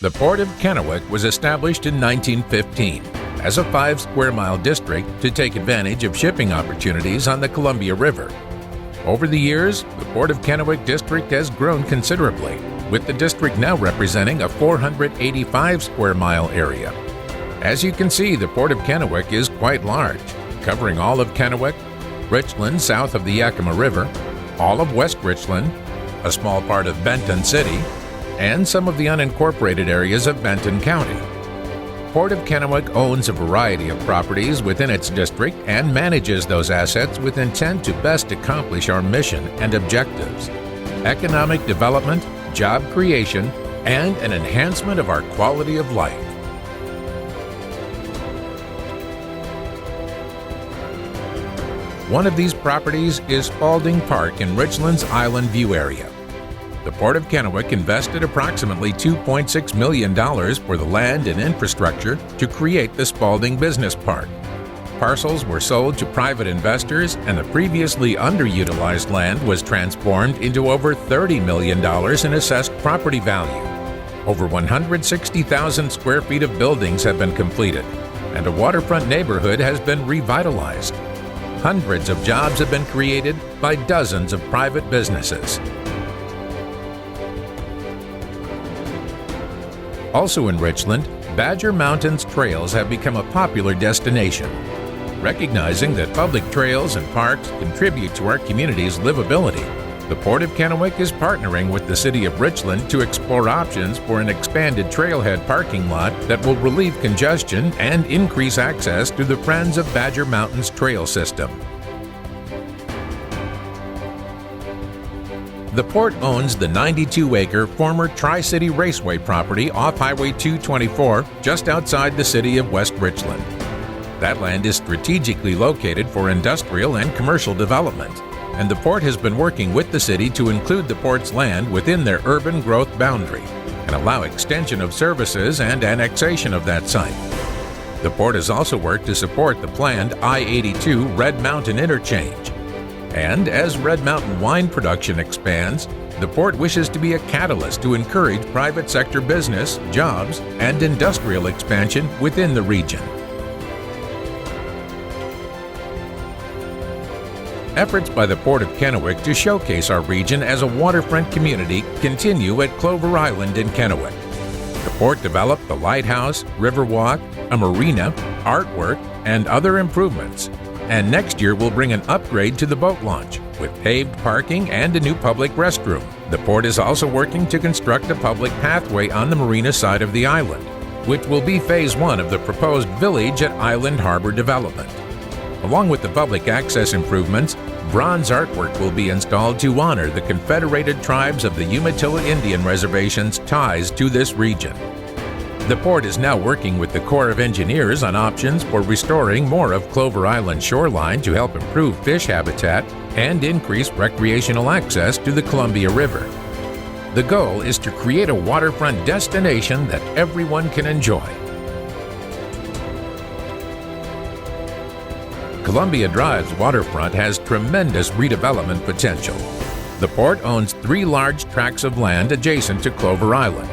The Port of Kennewick was established in 1915 as a 5-square-mile district to take advantage of shipping opportunities on the Columbia River. Over the years, the Port of Kennewick district has grown considerably, with the district now representing a 485-square-mile area. As you can see, the Port of Kennewick is quite large, covering all of Kennewick, Richland south of the Yakima River, all of West Richland, a small part of Benton City, and some of the unincorporated areas of Benton County. Port of Kennewick owns a variety of properties within its district and manages those assets with intent to best accomplish our mission and objectives: economic development, job creation, and an enhancement of our quality of life. One of these properties is Spalding Park in Richland's Island View area. The Port of Kennewick invested approximately $2.6 million for the land and infrastructure to create the Spalding Business Park. Parcels were sold to private investors, and the previously underutilized land was transformed into over $30 million in assessed property value. Over 160,000 square feet of buildings have been completed, and a waterfront neighborhood has been revitalized. Hundreds of jobs have been created by dozens of private businesses. Also in Richland, Badger Mountains trails have become a popular destination. Recognizing that public trails and parks contribute to our community's livability, the Port of Kennewick is partnering with the City of Richland to explore options for an expanded trailhead parking lot that will relieve congestion and increase access to the Friends of Badger Mountains trail system. The Port owns the 92-acre former Tri-City Raceway property off Highway 224 just outside the city of West Richland. That land is strategically located for industrial and commercial development, and the Port has been working with the city to include the Port's land within their urban growth boundary and allow extension of services and annexation of that site. The Port has also worked to support the planned I-82 Red Mountain interchange. And as Red Mountain wine production expands, the Port wishes to be a catalyst to encourage private sector business, jobs, and industrial expansion within the region. Efforts by the Port of Kennewick to showcase our region as a waterfront community continue at Clover Island in Kennewick. The Port developed the lighthouse, riverwalk, a marina, artwork, and other improvements. And next year will bring an upgrade to the boat launch with paved parking and a new public restroom. The Port is also working to construct a public pathway on the marina side of the island, which will be phase 1 of the proposed Village at Island Harbor development. Along with the public access improvements, bronze artwork will be installed to honor the Confederated Tribes of the Umatilla Indian Reservation's ties to this region. The Port is now working with the Corps of Engineers on options for restoring more of Clover Island shoreline to help improve fish habitat and increase recreational access to the Columbia River. The goal is to create a waterfront destination that everyone can enjoy. Columbia Drive's waterfront has tremendous redevelopment potential. The Port owns 3 large tracts of land adjacent to Clover Island.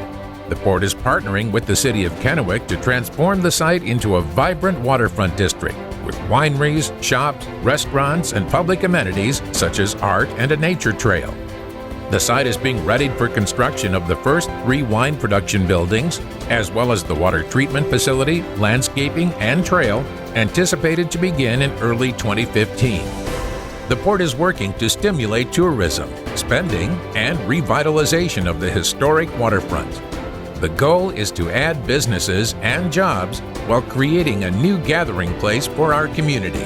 The Port is partnering with the City of Kennewick to transform the site into a vibrant waterfront district with wineries, shops, restaurants, and public amenities such as art and a nature trail. The site is being readied for construction of the first 3 wine production buildings, as well as the water treatment facility, landscaping, and trail, anticipated to begin in early 2015. The Port is working to stimulate tourism, spending, and revitalization of the historic waterfront. The goal is to add businesses and jobs while creating a new gathering place for our community.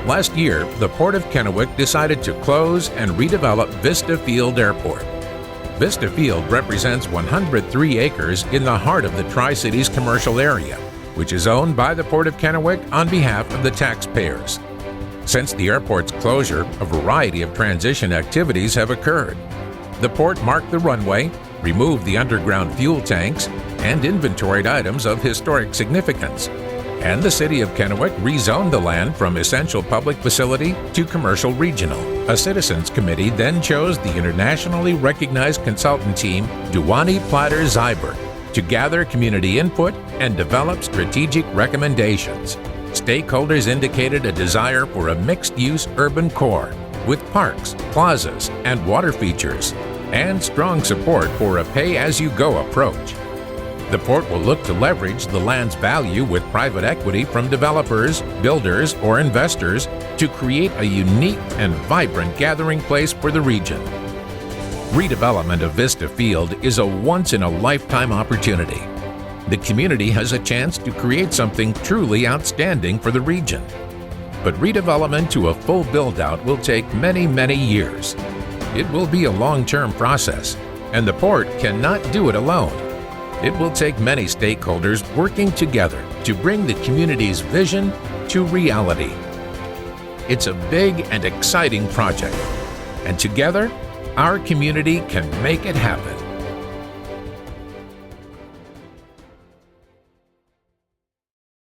Last year, the Port of Kennewick decided to close and redevelop Vista Field Airport. Vista Field represents 103 acres in the heart of the Tri-Cities commercial area, which is owned by the Port of Kennewick on behalf of the taxpayers. Since the airport's closure, a variety of transition activities have occurred. The Port marked the runway, removed the underground fuel tanks, and inventoried items of historic significance. and the City of Kennewick rezoned the land from essential public facility to commercial regional. A citizens committee then chose the internationally recognized consultant team Duwani Platter Zyberg to gather community input and develop strategic recommendations. Stakeholders indicated a desire for a mixed-use urban core with parks, plazas, and water features, and strong support for a pay-as-you-go approach. The port will look to leverage the land's value with private equity from developers, builders, or investors to create a unique and vibrant gathering place for the region. Redevelopment of Vista Field is a once-in-a-lifetime opportunity. The community has a chance to create something truly outstanding for the region. But redevelopment to a full build-out will take many, many years. It will be a long-term process, and the port cannot do it alone. It will take many stakeholders working together to bring the community's vision to reality. It's a big and exciting project, and together, our community can make it happen.